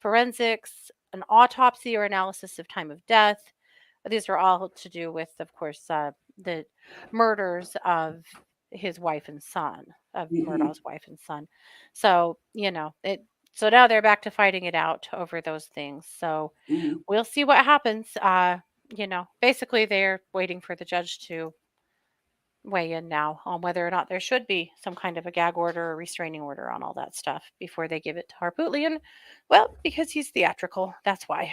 forensics, an autopsy or analysis of time of death. These are all to do with, of course, the murders of his wife and son, of Mm-hmm. Murdaugh's wife and son. So, it. So now they're back to fighting it out over those things. So Mm-hmm. we'll see what happens. Basically, they're waiting for the judge to weigh in now on whether or not there should be some kind of a gag order or restraining order on all that stuff before they give it to Harpootlian. Well, because he's theatrical. That's why.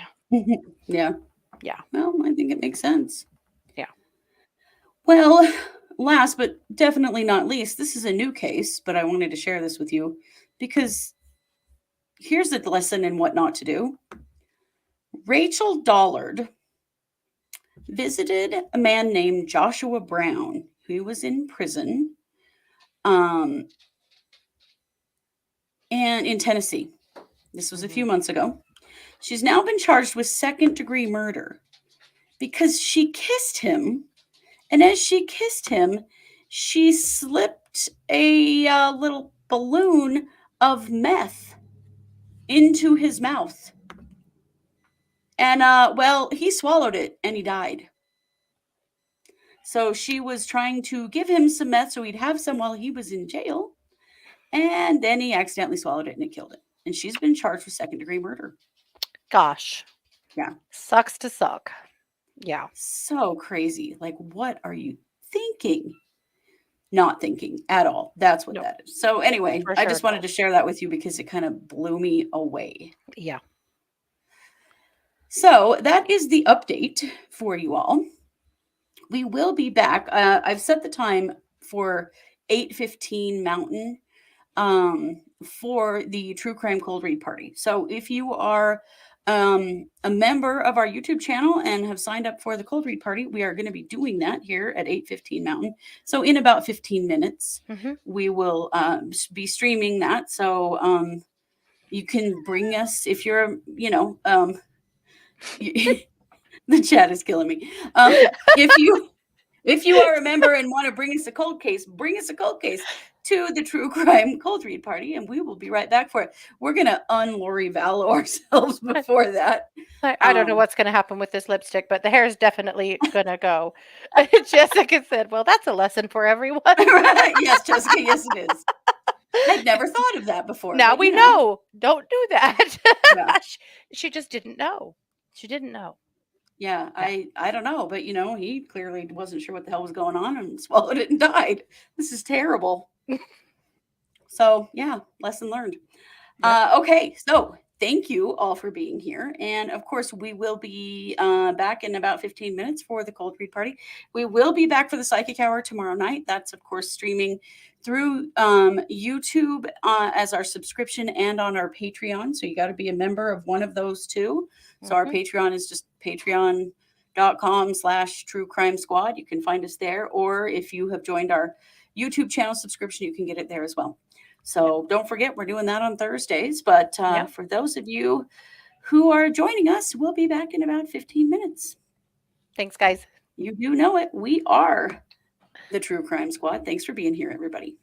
Yeah. Yeah. Well, I think it makes sense. Yeah. Well, last but definitely not least, this is a new case, but I wanted to share this with you because here's the lesson in what not to do. Rachel Dollard visited a man named Joshua Brown, who was in prison, and in Tennessee. This was a few months ago. She's now been charged with second-degree murder because she kissed him, and as she kissed him, she slipped a little balloon of meth into his mouth. And, he swallowed it and he died. So she was trying to give him some meth so he'd have some while he was in jail. And then he accidentally swallowed it and it killed him. And she's been charged with second-degree murder. Gosh. Yeah. Sucks to suck. Yeah. So crazy. Like, what are you thinking? Not thinking at all. That's what that is. So anyway, I just wanted to share that with you because it kind of blew me away. Yeah. So that is the update for you all. We will be back. I've set the time for 8:15 Mountain for the True Crime Cold Read Party. So if you are a member of our YouTube channel and have signed up for the Cold Read Party, we are going to be doing that here at 8:15 Mountain. So in about 15 minutes, we will be streaming that. So you can bring us if you're, the chat is killing me. If you are a member and want to bring us a cold case to the True Crime Cold Read Party, and we will be right back for it. We're going to un-Lori Vallow ourselves before that. I don't know what's going to happen with this lipstick, but the hair is definitely going to go. Jessica said, well, that's a lesson for everyone. Yes, Jessica, yes, it is. I'd never thought of that before. Now we know. Don't do that. Yeah. She just didn't know. She didn't know. Yeah, I don't know, but he clearly wasn't sure what the hell was going on and swallowed it and died. This is terrible. So yeah, lesson learned. Yep. Okay, so thank you all for being here, and of course we will be back in about 15 minutes for the Cold Read Party. We will be back for the Psychic Hour tomorrow night. That's of course streaming through YouTube as our subscription and on our Patreon. So you got to be a member of one of those two. So our Patreon is just patreon.com/True Crime Squad. You can find us there. Or if you have joined our YouTube channel subscription, you can get it there as well. So don't forget, we're doing that on Thursdays. But for those of you who are joining us, we'll be back in about 15 minutes. Thanks, guys. You do know it. We are the True Crime Squad. Thanks for being here, everybody.